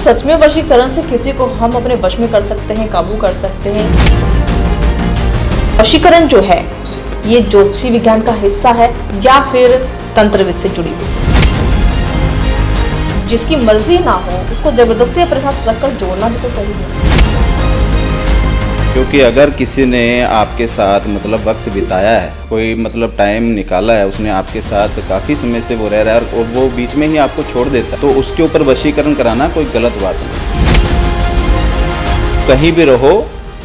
सच में वशीकरण से किसी को हम अपने वश में कर सकते हैं, काबू कर सकते हैं? वशीकरण जो है ये ज्योतिषी विज्ञान का हिस्सा है या फिर तंत्रविद से जुड़ी हुई? जिसकी मर्जी ना हो उसको जबरदस्ती अपने साथ रखकर जोड़ना भी तो सही है। क्योंकि अगर किसी ने आपके साथ मतलब वक्त बिताया है, कोई मतलब टाइम निकाला है, उसने आपके साथ काफ़ी समय से वो रह रहा है और वो बीच में ही आपको छोड़ देता है, तो उसके ऊपर वशीकरण कराना कोई गलत बात नहीं। कहीं भी रहो,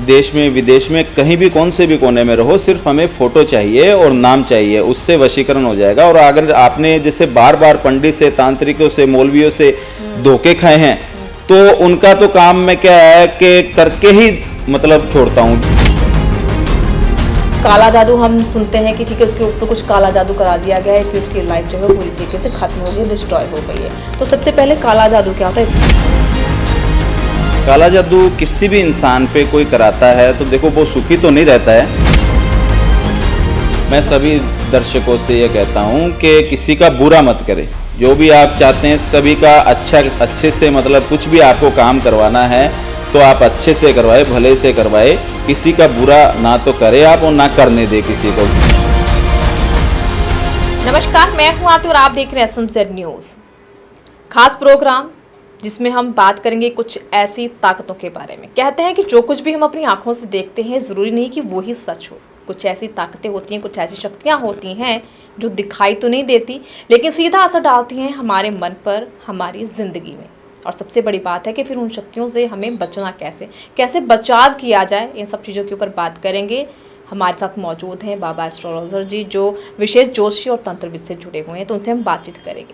देश में विदेश में, कहीं भी कौन से भी कोने में रहो, सिर्फ हमें फ़ोटो चाहिए और नाम चाहिए, उससे वशीकरण हो जाएगा। और अगर आपने जैसे बार बार पंडित से, तांत्रिकों से, मौलवियों से धोखे खाए हैं, तो उनका तो काम में क्या है कि करके ही मतलब छोड़ता हूँ। काला जादू हम सुनते हैं कि ठीक है उसके ऊपर कुछ काला जादू करा दिया गया है, इसलिए उसकी लाइफ जो है पूरी तरीके से खत्म हो गई, डिस्ट्रॉय हो गई है। तो सबसे पहले काला जादू क्या होता है? काला जादू किसी भी इंसान पे कोई कराता है तो देखो वो सुखी तो नहीं रहता है। मैं सभी दर्शकों से ये कहता हूँ कि किसी का बुरा मत करें। जो भी आप चाहते हैं सभी का अच्छे से मतलब कुछ भी आपको काम करवाना है तो आप अच्छे से करवाए, भले से करवाए, किसी का बुरा ना तो करे आप और ना करने दे किसी को। नमस्कार, मैं हूं आरती और आप देख रहे हैं एसएमजेड न्यूज। खास प्रोग्राम जिसमें हम बात करेंगे कुछ ऐसी ताकतों के बारे में। कहते हैं कि जो कुछ भी हम अपनी आंखों से देखते हैं जरूरी नहीं कि वो ही सच हो। कुछ ऐसी ताकतें होती हैं, कुछ ऐसी शक्तियां होती हैं जो दिखाई तो नहीं देती लेकिन सीधा असर डालती हैं हमारे मन पर, हमारी जिंदगी में। और सबसे बड़ी बात है कि फिर उन शक्तियों से हमें बचना कैसे बचाव किया जाए, इन सब चीज़ों के ऊपर बात करेंगे। हमारे साथ मौजूद हैं बाबा एस्ट्रोलॉजर जी, जो विशेष ज्योतिषी और तंत्रविद से जुड़े हुए हैं, तो उनसे हम बातचीत करेंगे।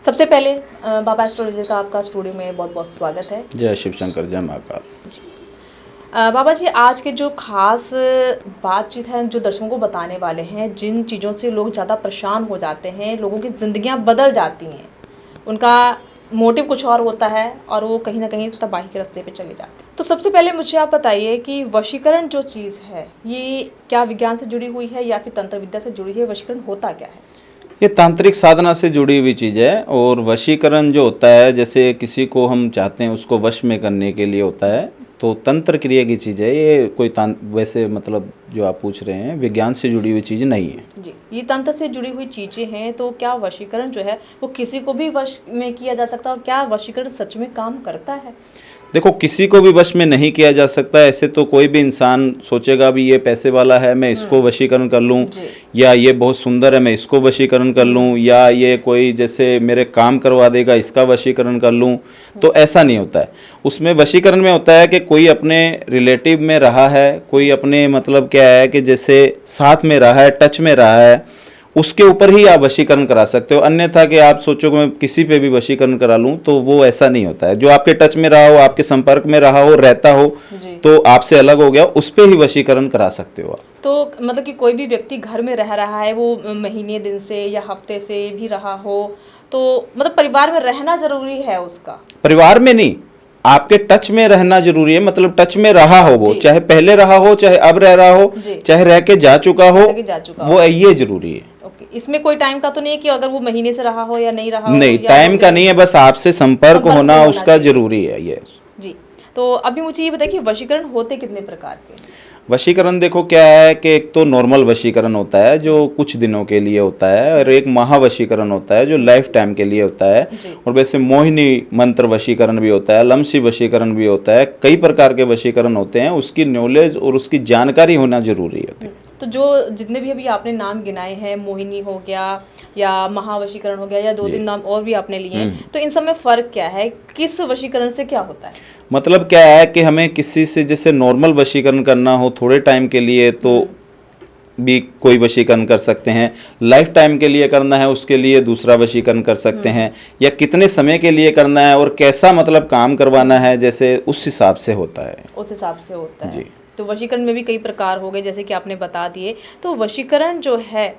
सबसे पहले बाबा एस्ट्रोलॉजर का आपका स्टूडियो में बहुत बहुत स्वागत है। जय शिव शंकर, जय महाकाल। बाबा जी, आज के जो खास बातचीत है जो दर्शकों को बताने वाले हैं, जिन चीज़ों से लोग ज़्यादा परेशान हो जाते हैं, लोगों की ज़िंदगियां बदल जाती हैं, उनका मोटिव कुछ और होता है और वो कहीं ना कहीं तबाही के रास्ते पे चले जाते हैं। तो सबसे पहले मुझे आप बताइए कि वशीकरण जो चीज़ है ये क्या विज्ञान से जुड़ी हुई है या फिर तंत्र विद्या से जुड़ी है? वशीकरण होता क्या है? ये तांत्रिक साधना से जुड़ी हुई चीज़ है। और वशीकरण जो होता है, जैसे किसी को हम चाहते हैं उसको वश में करने के लिए होता है, तो तंत्र क्रिया की चीज़ है ये। कोई वैसे मतलब जो आप पूछ रहे हैं विज्ञान से जुड़ी हुई चीज़ नहीं है जी। ये तंत्र से जुड़ी हुई चीज़ें हैं, तो क्या वशीकरण जो है वो किसी को भी वश में किया जा सकता है और क्या वशीकरण सच में काम करता है? देखो, किसी को भी वश में नहीं किया जा सकता। ऐसे तो कोई भी इंसान सोचेगा भी ये पैसे वाला है मैं इसको वशीकरण कर लूं, या ये बहुत सुंदर है मैं इसको वशीकरण कर लूं, या ये कोई जैसे मेरे काम करवा देगा इसका वशीकरण कर लूं, तो ऐसा नहीं होता है। उसमें वशीकरण में होता है कि कोई अपने रिलेटिव में रहा है, कोई अपने मतलब क्या है कि जैसे साथ में रहा है, टच में रहा है, उसके ऊपर ही आप वशीकरण करा सकते हो। अन्यथा कि आप सोचो कि मैं किसी पे भी वशीकरण करा लूं, तो वो ऐसा नहीं होता है। जो आपके टच में रहा हो, आपके संपर्क में रहा हो, रहता हो, तो आपसे अलग हो गया, उस पे ही वशीकरण करा सकते हो आप। तो मतलब कि कोई भी व्यक्ति घर में रह रहा है, वो महीने दिन से या हफ्ते से भी रहा हो, तो मतलब परिवार में रहना जरूरी है उसका? परिवार में नहीं, आपके टच में रहना जरूरी है। मतलब टच में रहा हो वो, चाहे पहले रहा हो, चाहे अब रह रहा हो, चाहे रह के जा चुका हो, वो ये जरूरी है। ओके। इसमें कोई टाइम का तो नहीं है कि अगर वो महीने से रहा हो या नहीं रहा हो? नहीं, टाइम का नहीं है, बस आपसे संपर्क होना उसका जरूरी है ये जी। तो अभी मुझे ये बताइए कि वशीकरण होते कितने प्रकार के? वशीकरण देखो क्या है कि एक तो नॉर्मल वशीकरण होता है जो कुछ दिनों के लिए होता है, और एक महावशीकरण होता है जो लाइफ टाइम के लिए होता है। और वैसे मोहिनी मंत्र वशीकरण भी होता है, लमसी वशीकरण भी होता है, कई प्रकार के वशीकरण होते हैं। उसकी नॉलेज और उसकी जानकारी होना जरूरी होती है। तो जो जितने भी अभी आपने नाम गिनाए हैं, मोहिनी हो गया या महावशीकरण हो गया या दो तीन नाम और भी आपने लिए हैं, तो इन सब में फ़र्क क्या है? किस वशीकरण से क्या होता है? मतलब क्या है कि हमें किसी से जैसे नॉर्मल वशीकरण करना हो थोड़े टाइम के लिए तो भी कोई वशीकरण कर सकते हैं, लाइफ टाइम के लिए करना है उसके लिए दूसरा वशीकरण कर सकते हैं, या कितने समय के लिए करना है और कैसा मतलब काम करवाना है, जैसे उस हिसाब से होता है। उस हिसाब से होता है जी। तो वशीकरण में भी कई प्रकार हो गए जैसे कि आपने बता दिए। तो वशीकरण जो है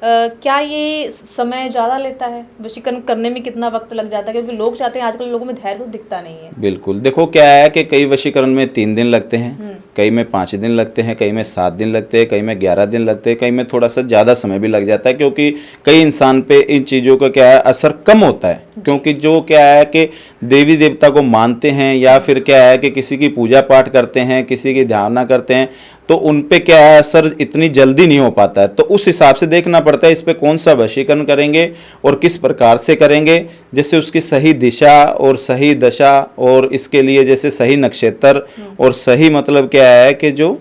क्या ये समय ज़्यादा लेता है? वशीकरण करने में कितना वक्त लग जाता है? क्योंकि लोग चाहते हैं, आजकल लोगों में धैर्य तो दिखता नहीं है। बिल्कुल, देखो क्या है कि कई वशीकरण में 3 दिन लगते हैं, कई में 5 दिन लगते हैं, कई में 7 दिन लगते हैं, कई में 11 दिन लगते हैं, कई में थोड़ा सा ज़्यादा समय भी लग जाता है, क्योंकि कई इंसान पे इन चीज़ों का क्या है असर कम होता है। क्योंकि जो क्या है कि देवी देवता को मानते हैं या फिर क्या है कि किसी की पूजा पाठ करते हैं, किसी की ध्यान करते हैं, तो उन पे क्या है असर इतनी जल्दी नहीं हो पाता है। तो उस हिसाब से देखना पड़ता है इस पे कौन सा वशीकरण करेंगे और किस प्रकार से करेंगे, जैसे उसकी सही दिशा और सही दशा, और इसके लिए जैसे सही नक्षत्र और सही मतलब क्या है कि जो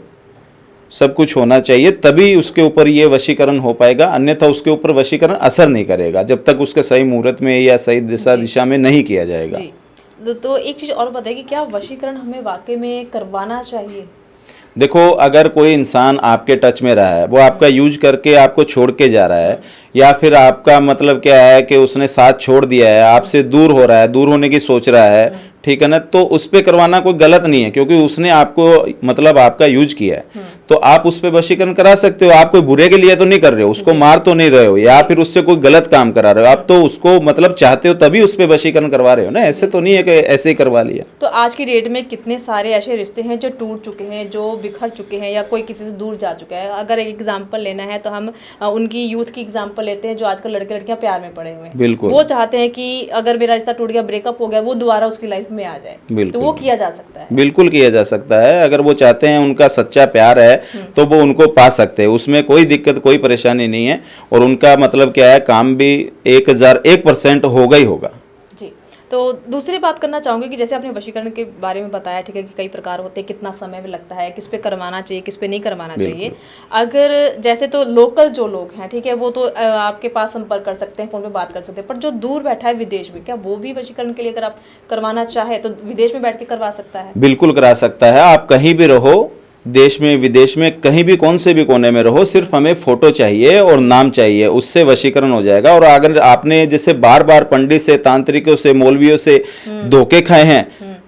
सब कुछ होना चाहिए, तभी उसके ऊपर ये वशीकरण हो पाएगा। अन्यथा उसके ऊपर वशीकरण असर नहीं करेगा जब तक उसके सही मुहूर्त में या सही दिशा में नहीं किया जाएगा। जी। तो एक चीज़ और बताइए कि क्या वशीकरण हमें वाकई में करवाना चाहिए? देखो, अगर कोई इंसान आपके टच में रहा है, वो आपका यूज करके आपको छोड़ के जा रहा है, या फिर आपका मतलब क्या है कि उसने साथ छोड़ दिया है, आपसे दूर हो रहा है, दूर होने की सोच रहा है, ठीक है ना, तो उस पे करवाना कोई गलत नहीं है, क्योंकि उसने आपको मतलब आपका यूज किया है, तो आप उस पे वशीकरण करा सकते हो। आप कोई बुरे के लिए तो नहीं कर रहे हो, उसको मार तो नहीं रहे हो या फिर उससे कोई गलत काम करा रहे हो, आप तो उसको मतलब चाहते हो तभी उस पे वशीकरण करवा रहे हो ना, ऐसे तो नहीं है कि ऐसे ही करवा लिया। तो आज की डेट में कितने सारे ऐसे रिश्ते हैं जो टूट चुके हैं, जो बिखर चुके हैं, या कोई किसी से दूर जा चुका है। अगर एक एग्जाम्पल लेना है तो हम उनकी यूथ की एग्जाम्पल लेते हैं, जो आजकल लड़के लड़कियां प्यार में पड़े हुए हैं। बिल्कुल, वो चाहते हैं कि अगर मेरा रिश्ता टूट गया, ब्रेकअप हो गया, वो दोबारा उसकी लाइफ में आ जाए, तो वो किया जा सकता है। बिल्कुल किया जा सकता है। अगर वो चाहते हैं, उनका सच्चा प्यार है, तो वो उनको पा सकते हैं, उसमें कोई दिक्कत कोई परेशानी नहीं है, और उनका मतलब क्या है काम भी 1001% होगा ही होगा। जी। तो दूसरी बात करना चाहूँगी कि जैसे आपने वशीकरण के बारे में बताया, ठीक है, कि कई प्रकार होते हैं, कितना समय भी लगता है, किस पे करवाना चाहिए, किस पे नहीं करवाना चाहिए। अगर जैसे तो लोकल जो लोग हैं, ठीक है, वो तो आपके पास संपर्क कर सकते हैं, फ़ोन पे बात कर सकते हैं, पर जो दूर बैठा है विदेश में, क्या वो भी वशीकरण के लिए अगर आप करवाना चाहे तो विदेश में बैठ के करवा सकता है? बिल्कुल करा सकता है। आप कहीं भी रहो, देश में विदेश में कहीं भी कौन से भी कोने में रहो, सिर्फ हमें फोटो चाहिए और नाम चाहिए, उससे वशीकरण हो जाएगा। और अगर आपने जैसे बार बार पंडित से, तांत्रिकों से, मौलवियों से धोखे खाए हैं,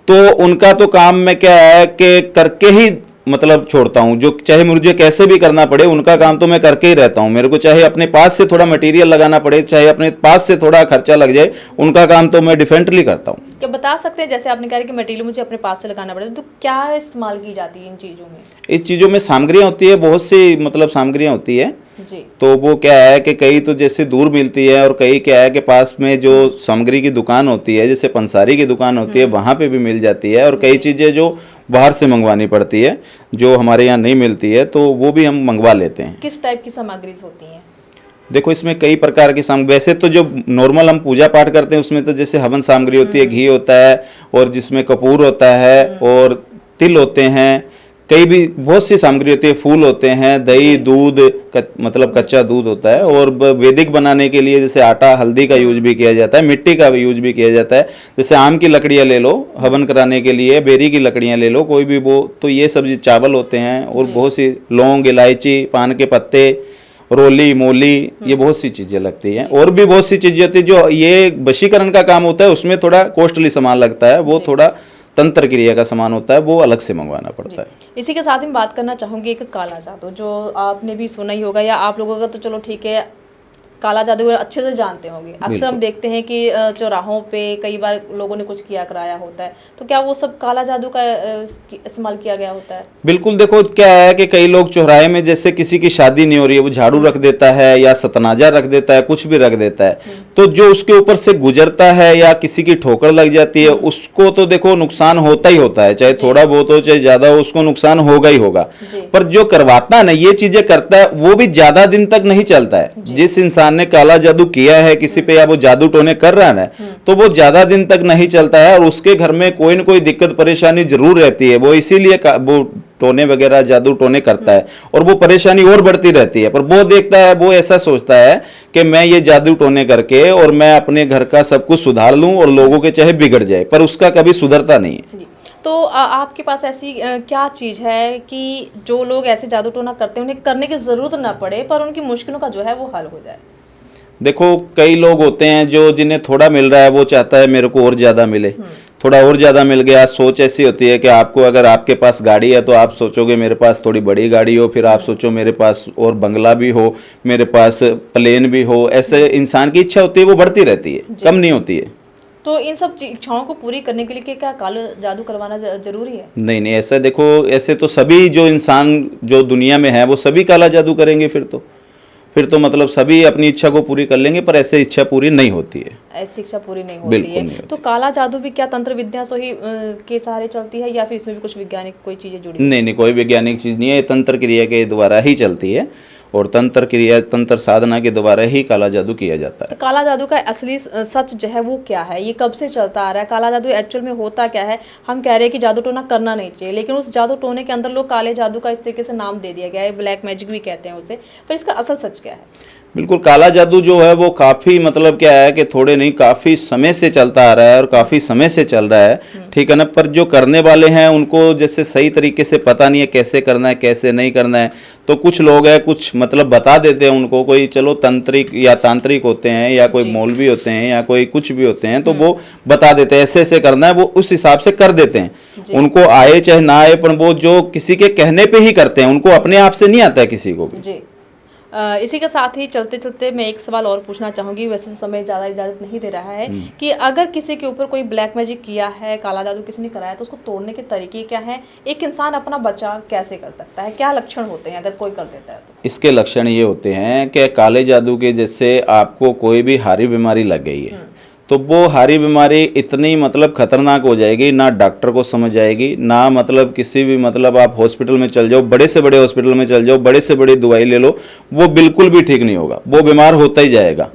तो उनका तो काम में क्या है कि करके ही मतलब छोड़ता हूँ, जो चाहे मुझे कैसे भी करना पड़े, उनका काम तो मैं करके ही रहता हूँ। मेरे को चाहे अपने पास से थोड़ा मटेरियल लगाना पड़े, चाहे अपने पास से थोड़ा खर्चा लग जाए, उनका काम तो मैं डिफरेंटली करता हूँ। क्या बता सकते हैं, जैसे आपने कहा कि मटेरियल मुझे अपने पास से लगाना पड़ेगा, तो क्या इस्तेमाल की जाती है इन चीज़ों में? इस चीज़ों में सामग्रियाँ होती है, बहुत सी मतलब सामग्रियाँ होती है जी। तो वो क्या है कि कई तो जैसे दूर मिलती है, और कई क्या है कि पास में जो सामग्री की दुकान होती है, जैसे पंसारी की दुकान होती है, वहाँ पे भी मिल जाती है। और कई चीज़ें जो बाहर से मंगवानी पड़ती है, जो हमारे यहाँ नहीं मिलती है, तो वो भी हम मंगवा लेते हैं। किस टाइप की सामग्री होती हैं? देखो, इसमें कई प्रकार की सामग्री, वैसे तो जो नॉर्मल हम पूजा पाठ करते हैं उसमें तो जैसे हवन सामग्री होती है, घी होता है, और जिसमें कपूर होता है, और तिल होते हैं, कई भी बहुत सी सामग्री होती है, फूल होते हैं, दही, दूध, मतलब कच्चा दूध होता है। और वैदिक बनाने के लिए जैसे आटा, हल्दी का यूज भी किया जाता है, मिट्टी का भी यूज भी किया जाता है। जैसे आम की लकड़ियाँ ले लो हवन कराने के लिए, बेरी की लकड़ियाँ ले लो, कोई भी वो, तो ये सब्जी चावल होते हैं, और बहुत सी लौंग, इलायची, पान के पत्ते, रोली, मोली, ये बहुत सी चीज़ें लगती हैं। और भी बहुत सी चीज़ें होती है। जो ये वशीकरण का काम होता है उसमें थोड़ा कॉस्टली सामान लगता है, वो थोड़ा तंत्र क्रिया का सामान होता है, वो अलग से मंगवाना पड़ता है। इसी के साथ ही बात करना चाहूँगी एक काला जादू, जो आपने भी सुना ही होगा, या आप लोगों का तो चलो ठीक है, काला जादू अच्छे से जानते होंगे। अक्सर हम देखते हैं कि चौराहों पे कई बार लोगों ने कुछ किया कराया होता है, तो क्या वो सब काला जादू का इस्तेमाल किया गया होता है? बिल्कुल, देखो क्या है कि कई लोग चौराहे में जैसे किसी की शादी नहीं हो रही है, वो झाड़ू रख देता है या सतनाजा रख देता है, कुछ भी रख देता है, तो जो उसके ऊपर से गुजरता है या किसी की ठोकर लग जाती है, उसको तो देखो नुकसान होता ही होता है, चाहे थोड़ा बहुत हो चाहे ज्यादा हो, उसको नुकसान होगा ही होगा। पर जो करवाता है ना, ये चीजें करता है, वो भी ज्यादा दिन तक नहीं चलता है। जिस इंसान ने काला जादू किया है किसी पे, या वो जादू टोने कर रहा है, तो वो ज्यादा दिन तक नहीं चलता है, और उसके घर में कोई न कोई दिक्कत परेशानी जरूर रहती है। वो इसीलिए वो टोने वगैरह, जादू टोने करता है, और वो परेशानी और बढ़ती रहती है। पर वो देखता है, वो ऐसा सोचता है कि मैं ये जादू टोने करके और मैं अपने घर का सब कुछ सुधार लूं, और लोगों के चाहे बिगड़ जाए, पर उसका कभी सुधरता नहीं है। तो आपके पास ऐसी क्या चीज़ है कि जो लोग ऐसे जादू टोना करते हैं उन्हें करने की ज़रूरत ना पड़े, पर उनकी मुश्किलों का जो है वो हल हो जाए? देखो, कई लोग होते हैं जो जिन्हें थोड़ा मिल रहा है, वो चाहता है मेरे को और ज़्यादा मिले, थोड़ा और ज़्यादा मिल गया। सोच ऐसी होती है कि आपको अगर आपके पास गाड़ी है तो आप सोचोगे मेरे पास थोड़ी बड़ी गाड़ी हो, फिर आप सोचो मेरे पास और बंगला भी हो, मेरे पास प्लेन भी हो। ऐसे इंसान की इच्छा होती है, वो बढ़ती रहती है, कम नहीं होती है। तो इन सब इच्छाओं को पूरी करने के लिए क्या काला जादू करवाना जरूरी है? नहीं नहीं, ऐसा देखो, ऐसे तो सभी जो इंसान जो दुनिया में है वो सभी काला जादू करेंगे, फिर तो मतलब सभी अपनी इच्छा को पूरी कर लेंगे, पर ऐसे इच्छा पूरी नहीं होती है। ऐसी इच्छा पूरी नहीं होती बिल्कुल है। नहीं होती। तो काला जादू भी क्या तंत्र विद्या से ही के सहारे चलती है, या फिर इसमें भी कुछ वैज्ञानिक कोई चीजें जुड़ी हैं? नहीं नहीं, कोई वैज्ञानिक चीज़ नहीं है, ये तंत्र क्रिया के द्वारा ही चलती है, और तंत्र क्रिया तंत्र साधना के द्वारा ही काला जादू किया जाता है। तो काला जादू का असली सच जो है वो क्या है? ये कब से चलता आ रहा है? काला जादू एक्चुअल में होता क्या है? हम कह रहे हैं कि जादू टोना करना नहीं चाहिए, लेकिन उस जादू टोने के अंदर लोग काले जादू का इस तरीके से नाम दे दिया गया है, ब्लैक मैजिक भी कहते हैं उसे, पर इसका असल सच क्या है? बिल्कुल, काला जादू जो है वो काफ़ी मतलब क्या है कि थोड़े नहीं काफ़ी समय से चलता आ रहा है, और काफ़ी समय से चल रहा है, ठीक है ना। पर जो करने वाले हैं उनको जैसे सही तरीके से पता नहीं है कैसे करना है कैसे नहीं करना है। तो कुछ लोग हैं, कुछ मतलब बता देते हैं उनको, कोई चलो तंत्रिक या तांत्रिक होते हैं, या कोई मौलवी होते हैं, या कोई कुछ भी होते हैं, तो वो बता देते हैं ऐसे ऐसे करना है, वो उस हिसाब से कर देते हैं। उनको आए चाहे ना आए, पर वो जो किसी के कहने पे ही करते हैं, उनको अपने आप से नहीं आता है किसी को भी। जी। इसी के साथ ही चलते चलते मैं एक सवाल और पूछना चाहूँगी, वैसे तो समय ज़्यादा इजाज़त नहीं दे रहा है, कि अगर किसी के ऊपर कोई ब्लैक मैजिक किया है, काला जादू किसी ने कराया, तो उसको तोड़ने के तरीके क्या हैं? एक इंसान अपना बचाव कैसे कर सकता है? क्या लक्षण होते हैं अगर कोई कर देता है तो? इसके लक्षण ये होते हैं कि काले जादू के जैसे आपको कोई भी हारी बीमारी लग गई है, तो वो हारी बीमारी इतनी मतलब खतरनाक हो जाएगी, ना डॉक्टर को समझ आएगी, ना मतलब किसी भी मतलब आप हॉस्पिटल में चल जाओ, बड़े से बड़े हॉस्पिटल में चल जाओ, बड़े से बड़ी दवाई ले लो, वो बिल्कुल भी ठीक नहीं होगा, वो बीमार होता ही जाएगा।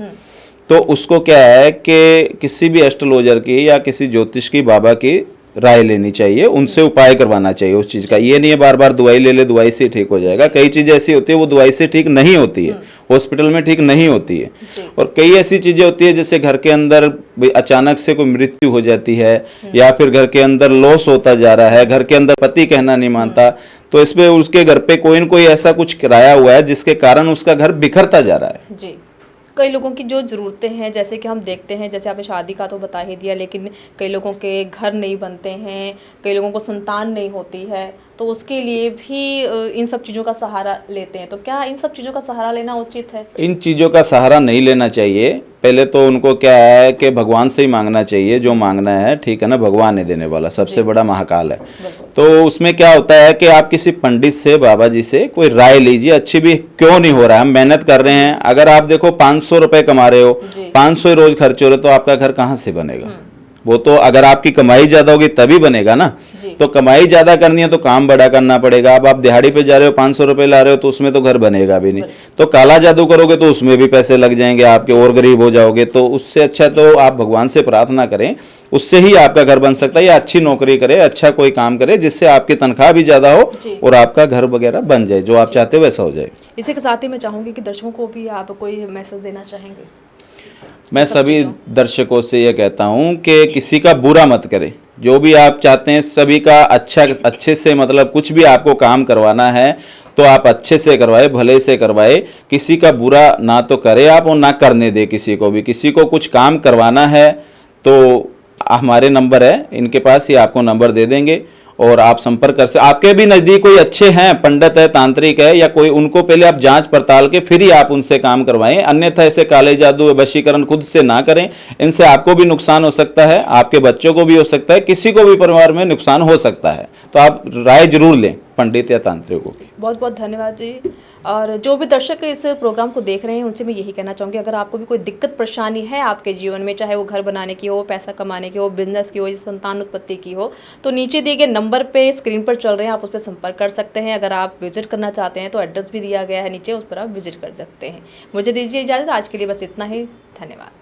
तो उसको क्या है कि किसी भी एस्ट्रोलॉजर की या किसी ज्योतिष की बाबा की राय लेनी चाहिए, उनसे उपाय करवाना चाहिए उस चीज़ का। ये नहीं है बार बार दवाई ले ले, दवाई से ठीक हो जाएगा। कई चीज़ें ऐसी होती है वो दवाई से ठीक नहीं होती है, हॉस्पिटल में ठीक नहीं होती है। और कई ऐसी चीज़ें होती है जैसे घर के अंदर अचानक से कोई मृत्यु हो जाती है, या फिर घर के अंदर लॉस होता जा रहा है, घर के अंदर पति कहना नहीं मानता, तो इसमें उसके घर पे कोई न कोई ऐसा कुछ कराया हुआ है जिसके कारण उसका घर बिखरता जा रहा है। जी। कई लोगों की जो ज़रूरतें हैं, जैसे कि हम देखते हैं, जैसे आपने शादी का तो बता ही दिया, लेकिन कई लोगों के घर नहीं बनते हैं, कई लोगों को संतान नहीं होती है, तो उसके लिए भी इन सब चीज़ों का सहारा लेते हैं। तो क्या इन सब चीज़ों का सहारा लेना उचित है? इन चीज़ों का सहारा नहीं लेना चाहिए। पहले तो उनको क्या है कि भगवान से ही मांगना चाहिए, जो मांगना है, ठीक है ना। भगवान है देने वाला, सबसे बड़ा महाकाल है। तो उसमें क्या होता है कि आप किसी पंडित से, बाबा जी से कोई राय लीजिए, अच्छी भी क्यों नहीं हो रहा है, हम मेहनत कर रहे हैं। अगर आप देखो 500 रुपये कमा रहे हो, 500 रोज खर्च हो रहे, तो आपका घर कहाँ से बनेगा? वो तो अगर आपकी कमाई ज्यादा होगी तभी बनेगा ना। तो कमाई ज्यादा करनी है तो काम बड़ा करना पड़ेगा। अब आप दिहाड़ी पे जा रहे हो, 500 रुपये ला रहे हो, तो उसमें तो घर बनेगा भी नहीं। तो काला जादू करोगे तो उसमें भी पैसे लग जाएंगे आपके, और गरीब हो जाओगे। तो उससे अच्छा तो आप भगवान से प्रार्थना करें, उससे ही आपका घर बन सकता है। या अच्छी नौकरी करे, अच्छा कोई काम करे जिससे आपकी तनख्वाह भी ज्यादा हो और आपका घर वगैरह बन जाए, जो आप चाहते हो वैसा हो जाए। इसी के साथ ही मैं चाहूंगी कि दर्शकों को भी आप कोई मैसेज देना चाहेंगे? मैं सभी दर्शकों से ये कहता हूँ कि किसी का बुरा मत करें। जो भी आप चाहते हैं सभी का अच्छे से, मतलब कुछ भी आपको काम करवाना है तो आप अच्छे से करवाए, भले से करवाए। किसी का बुरा ना तो करे आप, और ना करने दे किसी को भी। किसी को कुछ काम करवाना है तो हमारे नंबर है इनके पास, ये आपको नंबर दे देंगे और आप संपर्क कर सकते। आपके भी नज़दीक कोई अच्छे हैं, पंडित है, तांत्रिक है या कोई, उनको पहले आप जांच पड़ताल के फिर ही आप उनसे काम करवाएं। अन्यथा ऐसे काले जादू वशीकरण खुद से ना करें। इनसे आपको भी नुकसान हो सकता है, आपके बच्चों को भी हो सकता है, किसी को भी परिवार में नुकसान हो सकता है। तो आप राय जरूर लें पंडित या तांत्रिकों की। बहुत बहुत धन्यवाद जी। और जो भी दर्शक इस प्रोग्राम को देख रहे हैं उनसे मैं यही कहना चाहूँगी, अगर आपको भी कोई दिक्कत परेशानी है आपके जीवन में, चाहे वो घर बनाने की हो, पैसा कमाने की हो, बिजनेस की हो, या संतान उत्पत्ति की हो, तो नीचे दिए गए नंबर पे स्क्रीन पर चल रहे हैं, आप उस पर संपर्क कर सकते हैं। अगर आप विजिट करना चाहते हैं तो एड्रेस भी दिया गया है नीचे, उस पर आप विजिट कर सकते हैं। मुझे दीजिए इजाज़त, आज के लिए बस इतना ही। धन्यवाद।